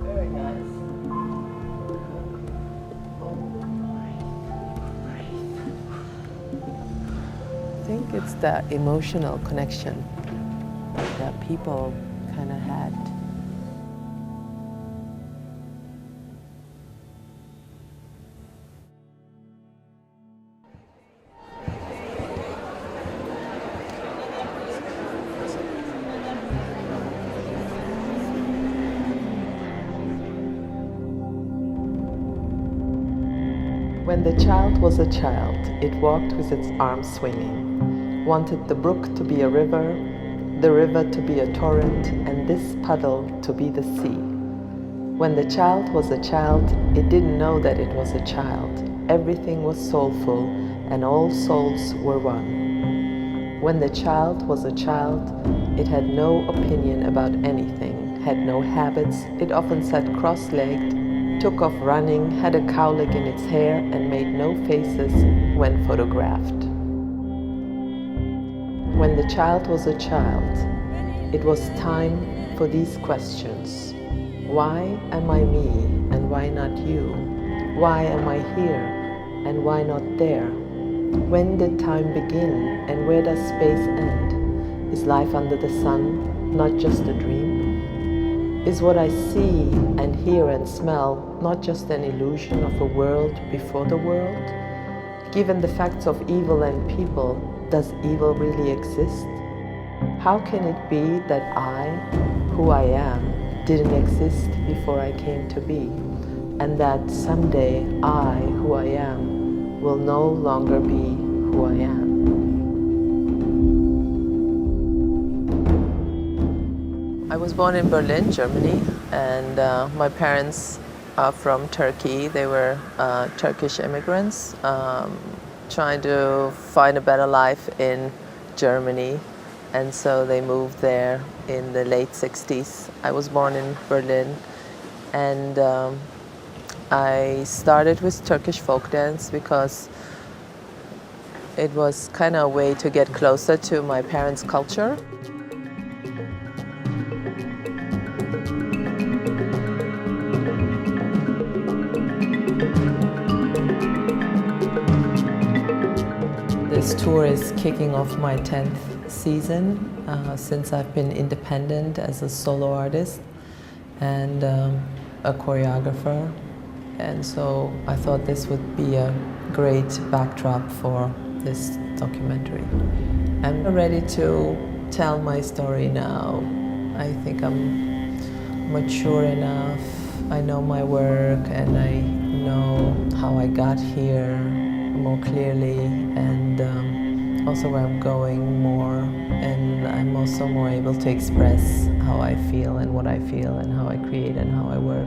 Very nice. I think it's the emotional connection that people kind of had. When the child was a child, it walked with its arms swinging, wanted the brook to be a river, the river to be a torrent, and this puddle to be the sea. When the child was a child, it didn't know that it was a child. Everything was soulful, and all souls were one. When the child was a child, it had no opinion about anything, had no habits, it often sat cross-legged, took off running, had a cowlick in its hair, and made no faces when photographed. When the child was a child, it was time for these questions. Why am I me and why not you? Why am I here and why not there? When did time begin and where does space end? Is life under the sun not just a dream? Is what I see and hear and smell not just an illusion of a world before the world? Given the facts of evil and people, does evil really exist? How can it be that I, who I am, didn't exist before I came to be, and that someday I, who I am, will no longer be who I am? I was born in Berlin, Germany, and my parents are from Turkey. They were Turkish immigrants trying to find a better life in Germany, and so they moved there in the late 60s. I was born in Berlin, and I started with Turkish folk dance because it was kind of a way to get closer to my parents' culture. This tour is kicking off my 10th season since I've been independent as a solo artist and a choreographer. And so I thought this would be a great backdrop for this documentary. I'm ready to tell my story now. I think I'm mature enough. I know my work and I know how I got here more clearly, and also where I'm going more, and I'm also more able to express how I feel and what I feel and how I create and how I work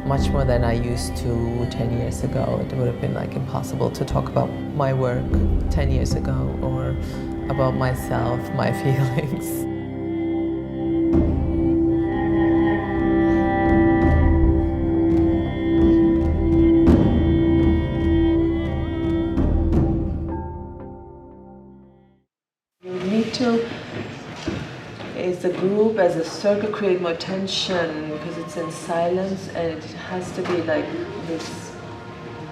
much more than I used to 10 years ago. It would have been like impossible to talk about my work 10 years ago or about myself, my feelings. As a group, as a circle, create more tension because it's in silence, and it has to be like this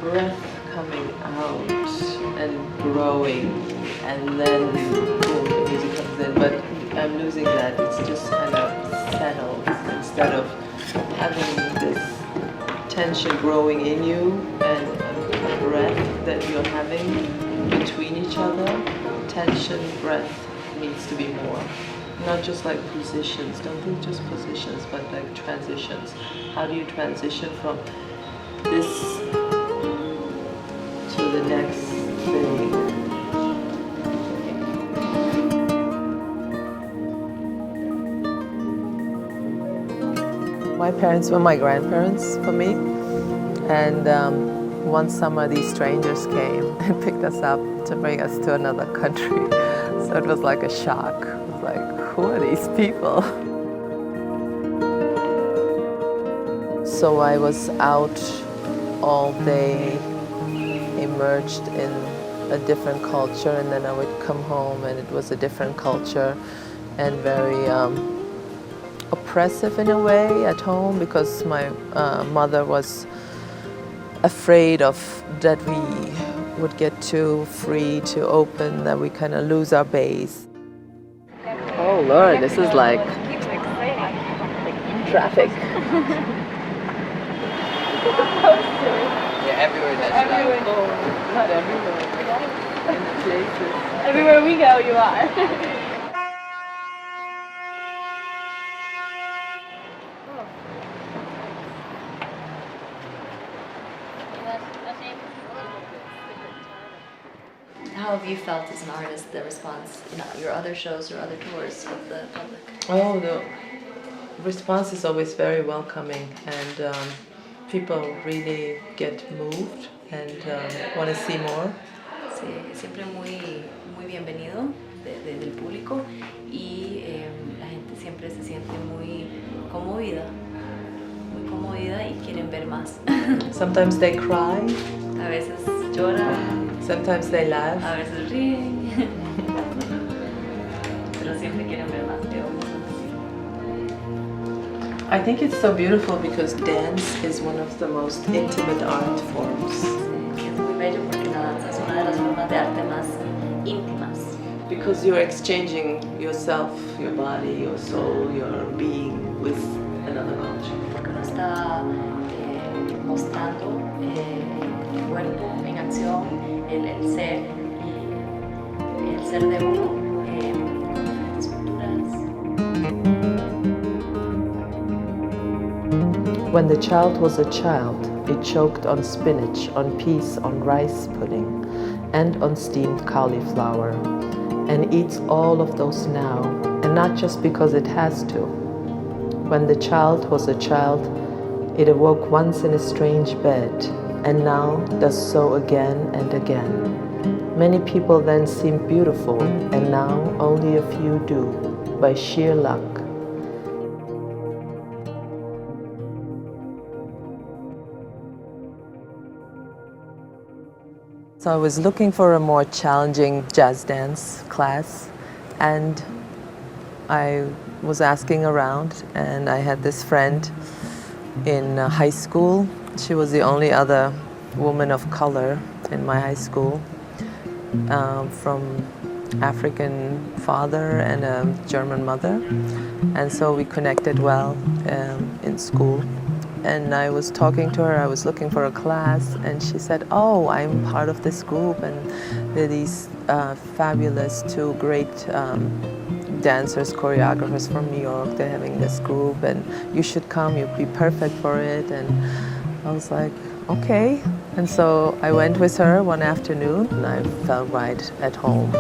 breath coming out and growing, and then boom, the music comes in. But I'm losing that. It's just kind of settled instead of having this tension growing in you and a breath that you're having between each other. Tension, breath needs to be more. Not just like positions, don't think just positions, but like transitions. How do you transition from this to the next thing? My parents were my grandparents for me, and one summer these strangers came and picked us up to bring us to another country. So it was like a shock. It was like, who are these people? So I was out all day, immersed in a different culture, and then I would come home and it was a different culture. and very oppressive in a way at home, because my mother was afraid of that we would get too free to open, that we kind of lose our base. Oh Lord, this is like traffic. Yeah, everywhere that's everywhere. like, oh, not everywhere. In the places. Everywhere we go, you are. How have you felt as an artist, the response in your other shows or other tours of the public? Oh, the response is always very welcoming, and people really get moved and want to see more. Sí, siempre muy bienvenido del público y la gente siempre se siente muy conmovida y quieren ver más. Sometimes they cry. A veces lloran. Sometimes they laugh. A veces ríen. Pero siempre quieren ver más. I think it's so beautiful because dance is one of the most intimate art forms. Sí, es muy bello porque la danza es una de las formas de arte más íntimas. Because you're exchanging yourself, your body, your soul, your being with another culture. Porque uno está mostrando el cuerpo en acción, el ser de uno con diferentes culturas. When the child was a child, it choked on spinach, on peas, on rice pudding, and on steamed cauliflower, and eats all of those now, and not just because it has to. When the child was a child, it awoke once in a strange bed, and now does so again and again. Many people then seemed beautiful, and now only a few do, by sheer luck. So I was looking for a more challenging jazz dance class, and I was asking around, and I had this friend in high school. She was the only other woman of color in my high school, from African father and a German mother, and so we connected well in school. And I was talking to her, I was looking for a class, and she said, oh, I'm part of this group, and there are these fabulous two great dancers, choreographers from New York. They're having this group, and you should come, you'd be perfect for it. And I was like, okay. And so I went with her one afternoon, and I felt right at home.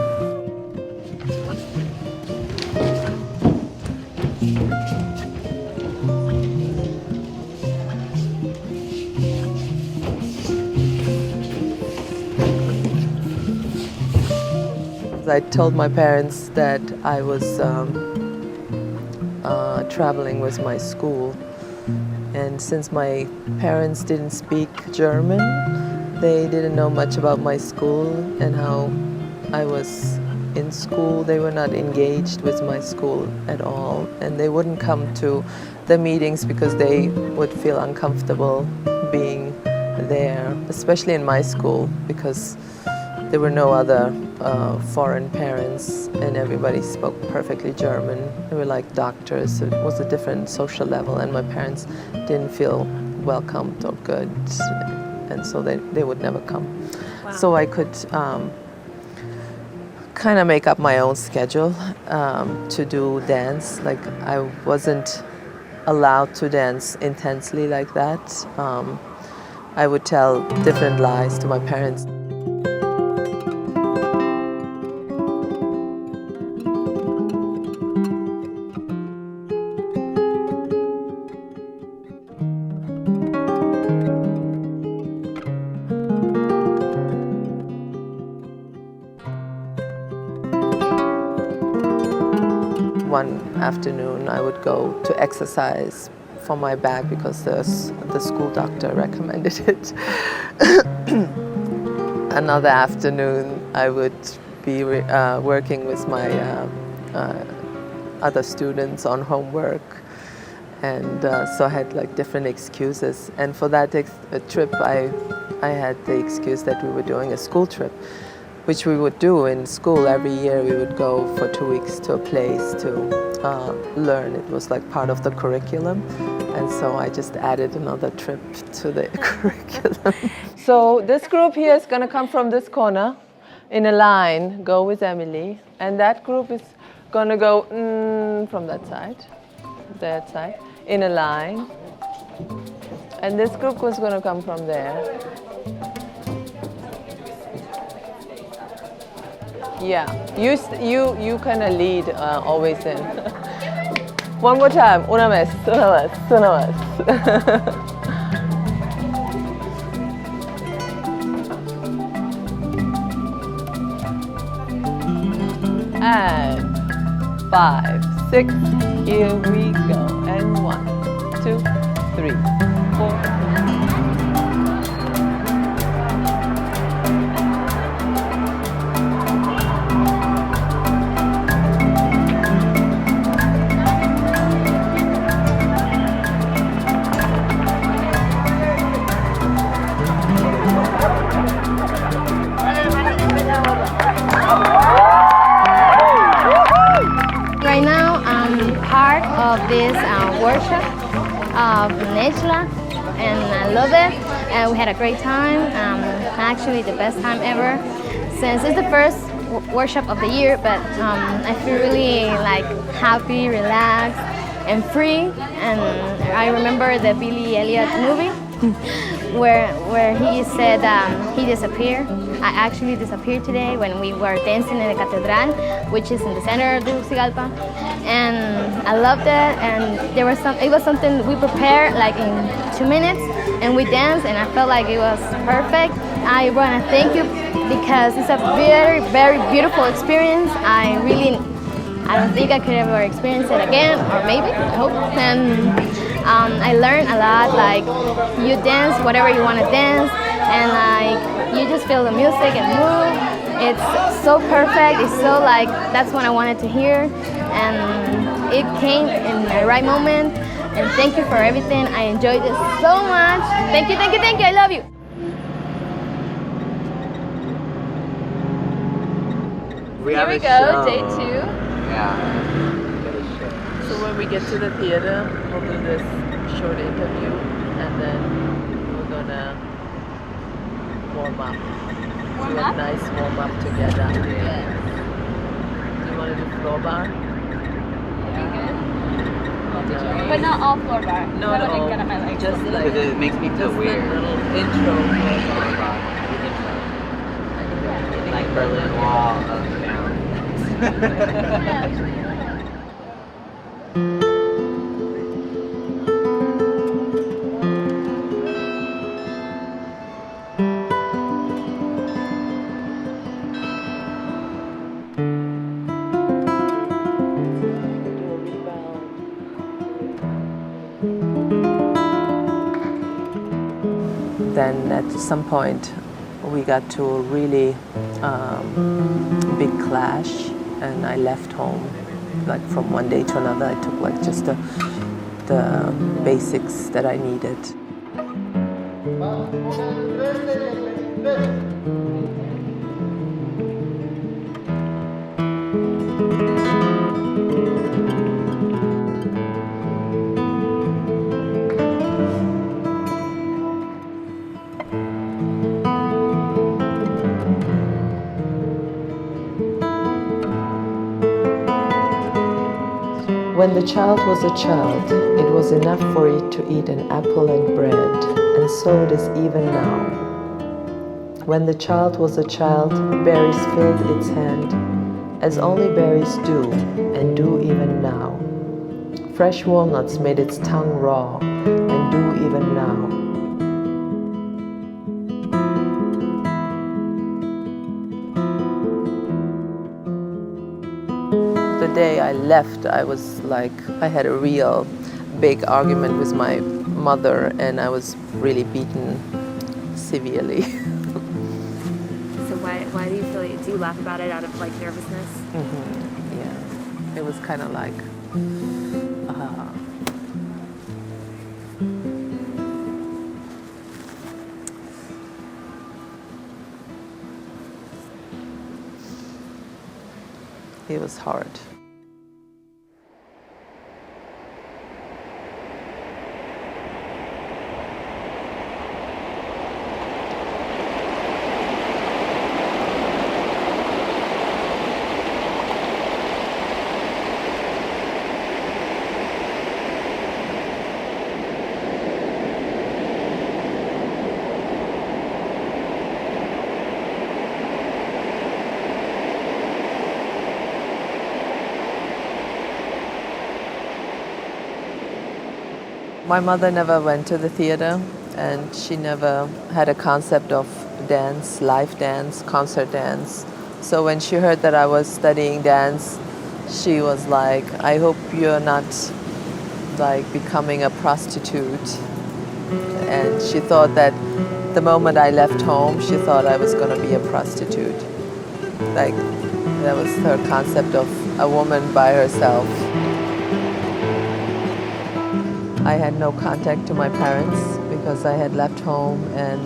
I told my parents that I was traveling with my school, and since my parents didn't speak German, they didn't know much about my school and how I was in school. They were not engaged with my school at all, and they wouldn't come to the meetings because they would feel uncomfortable being there, especially in my school, because there were no other foreign parents, and everybody spoke perfectly German. They were like doctors. It was a different social level, and my parents didn't feel welcomed or good, and so they would never come. Wow. So I could kind of make up my own schedule to do dance. Like, I wasn't allowed to dance intensely like that. I would tell different lies to my parents. One afternoon I would go to exercise for my back because the school doctor recommended it. Another afternoon I would be working with my other students on homework. And so I had like different excuses. And for that trip, I had the excuse that we were doing a school trip, which we would do in school every year. We would go for 2 weeks to a place to learn. It was like part of the curriculum. And so I just added another trip to the curriculum. So this group here is going to come from this corner in a line, go with Emily. And that group is going to go from that side, in a line. And this group was going to come from there. Yeah, you kind of lead always in. One more time, una vez. And 5, 6, here we go. And 1, 2, 3, 4. Right now, I'm part of this workshop of Nejla, and I love it. And we had a great time. Actually, the best time ever. Since it's the first workshop of the year, but I feel really like happy, relaxed, and free. And I remember the Billy Elliot movie where he said he disappeared. I actually disappeared today when we were dancing in the Catedral, which is in the center of Tegucigalpa, and I loved it. And it was something we prepared like in 2 minutes, and we danced, and I felt like it was perfect. I want to thank you because it's a very, very beautiful experience. I don't think I could ever experience it again, or maybe, I hope. And I learned a lot, like you dance whatever you want to dance, and like you just feel the music and move. It's so perfect, it's so like, that's what I wanted to hear, and it came in the right moment. And thank you for everything, I enjoyed it so much. Thank you, I love you. Here we go, day 2. Yeah. So when we get to the theater, we'll do this short interview, and then we're gonna warm up. Do a nice warm up together. Yes. Do you want to do floor bar? But not all floor bar. No, That no, would get on my legs. just like Because it makes me feel just weird. a little intro. Like Berlin Wall of sound. Then at some point we got to a really big clash, and I left home like from one day to another. I took like just the basics that I needed. When the child was a child, it was enough for it to eat an apple and bread, and so it is even now. When the child was a child, berries filled its hand, as only berries do, and do even now. Fresh walnuts made its tongue raw, and do even now. The day I left, I was like, I had a real big argument with my mother, and I was really beaten severely. So why do you feel, do you laugh about it out of like nervousness? Yeah, it was kind of like It was hard. My mother never went to the theater, and she never had a concept of dance, live dance, concert dance. So when she heard that I was studying dance, she was like, I hope you're not like becoming a prostitute. And she thought that the moment I left home, she thought I was going to be a prostitute. Like, that was her concept of a woman by herself. I had no contact to my parents because I had left home, and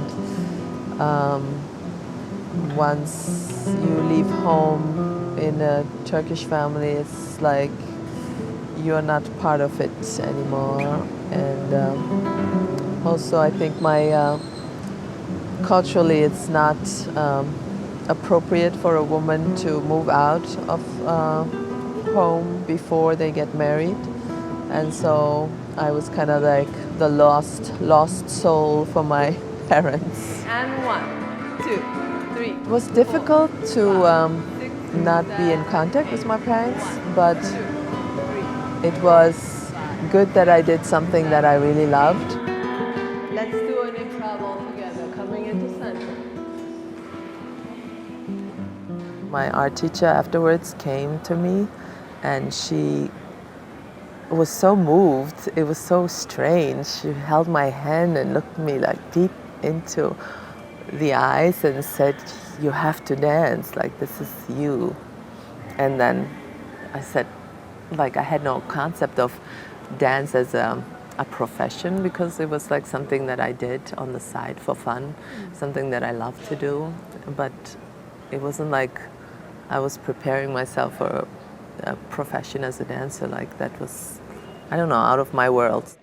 once you leave home in a Turkish family, it's like you're not part of it anymore. And also I think culturally it's not appropriate for a woman to move out of home before they get married. And so I was kind of like the lost soul for my parents. And 1, 2, 3. It was difficult to not be in contact with my parents, but it was good that I did something that I really loved. Let's do an improv all together, coming into center. My art teacher afterwards came to me, and she was so moved. It was so strange. She held my hand and looked me like deep into the eyes and said, you have to dance, like this is you. And then I said, like I had no concept of dance as a profession, because it was like something that I did on the side for fun, something that I loved to do. But it wasn't like I was preparing myself for a profession as a dancer. Like that was, I don't know, out of my world.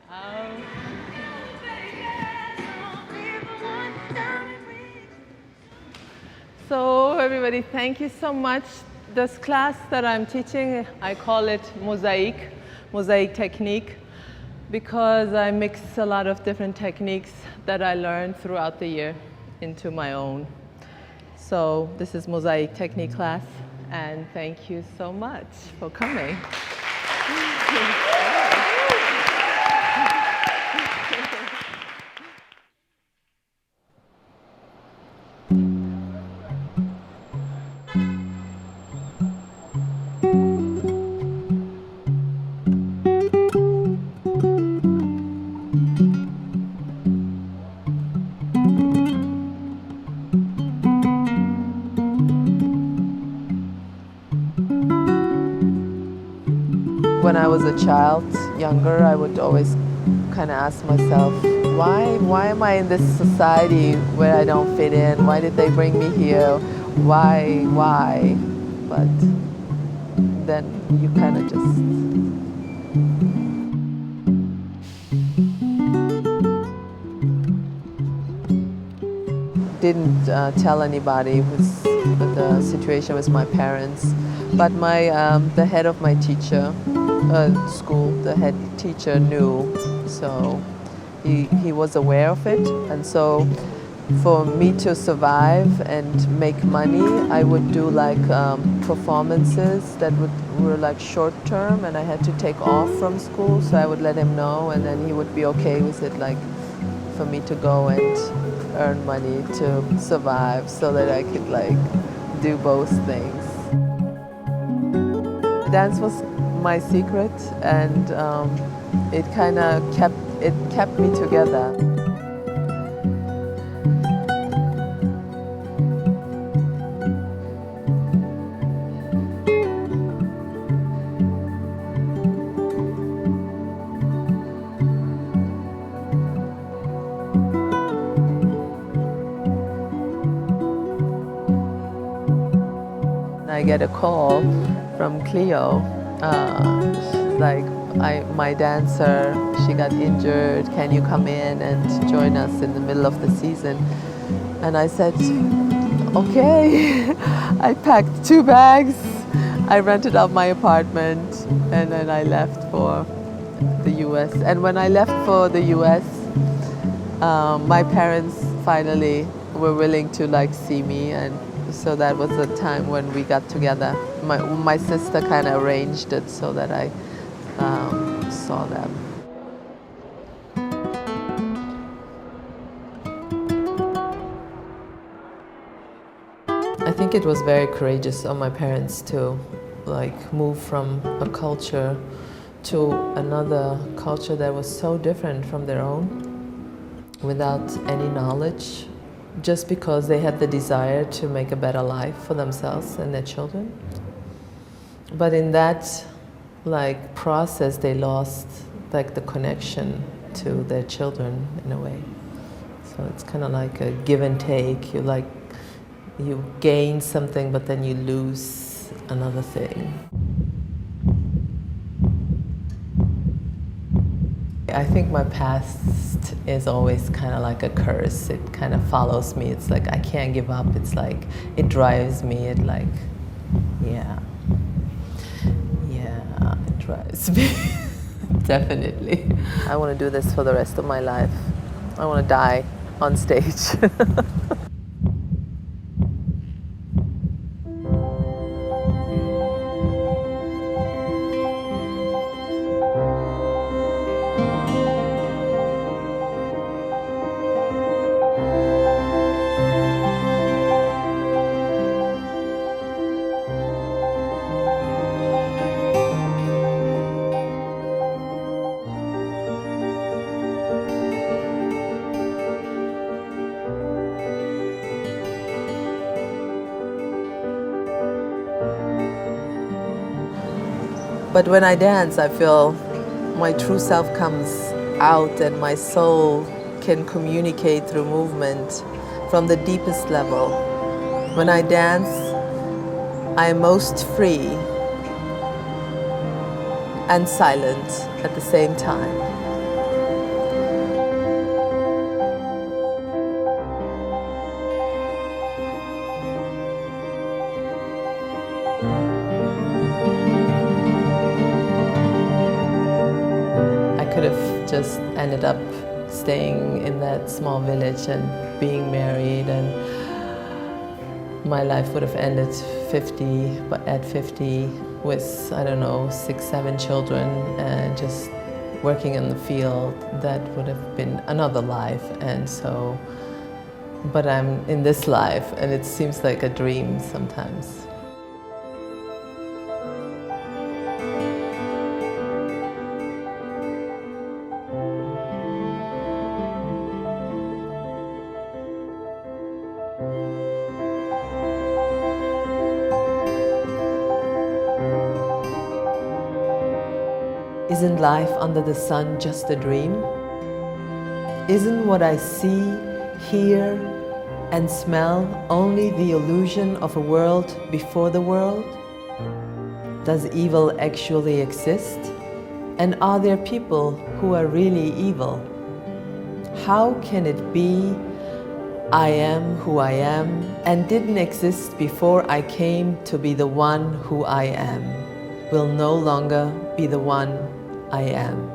So everybody, thank you so much. This class that I'm teaching, I call it mosaic technique, because I mix a lot of different techniques that I learned throughout the year into my own. So this is mosaic technique class, and thank you so much for coming. When I was a child, younger, I would always kind of ask myself, why am I in this society where I don't fit in? Why did they bring me here? Why? But then you kind of just didn't tell anybody with the situation with my parents. But the head of my school, the head teacher knew, so he was aware of it. And so for me to survive and make money, I would do like performances that were like short term, and I had to take off from school, so I would let him know, and then he would be okay with it, like for me to go and earn money to survive, so that I could like do both things. Dance was my secret, and it kind of kept me together. I get a call from Cleo. She's like, my dancer, she got injured. Can you come in and join us in the middle of the season? And I said, okay. I packed 2 bags. I rented out my apartment and then I left for the US. And when I left for the US, my parents finally were willing to like see me, and so that was the time when we got together. My sister kind of arranged it so that I saw them. I think it was very courageous of my parents to like move from a culture to another culture that was so different from their own without any knowledge, just because they had the desire to make a better life for themselves and their children. But in that like process, they lost like the connection to their children in a way. So it's kind of like a give and take. You gain something, but then you lose another thing. I think my past is always kind of like a curse. It kind of follows me. It's like I can't give up. It's like it drives me. It like, yeah, it drives me. Definitely. I want to do this for the rest of my life. I want to die on stage. But when I dance, I feel my true self comes out and my soul can communicate through movement from the deepest level. When I dance, I am most free and silent at the same time. I could have just ended up staying in that small village and being married, and my life would have ended at 50 with, I don't know, 6, 7 children and just working in the field. That would have been another life. And so, but I'm in this life and it seems like a dream sometimes. Isn't life under the sun just a dream? Isn't what I see, hear, and smell only the illusion of a world before the world? Does evil actually exist? And are there people who are really evil? How can it be I am who I am and didn't exist before I came to be the one who I am, will no longer be the one I am?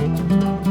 you.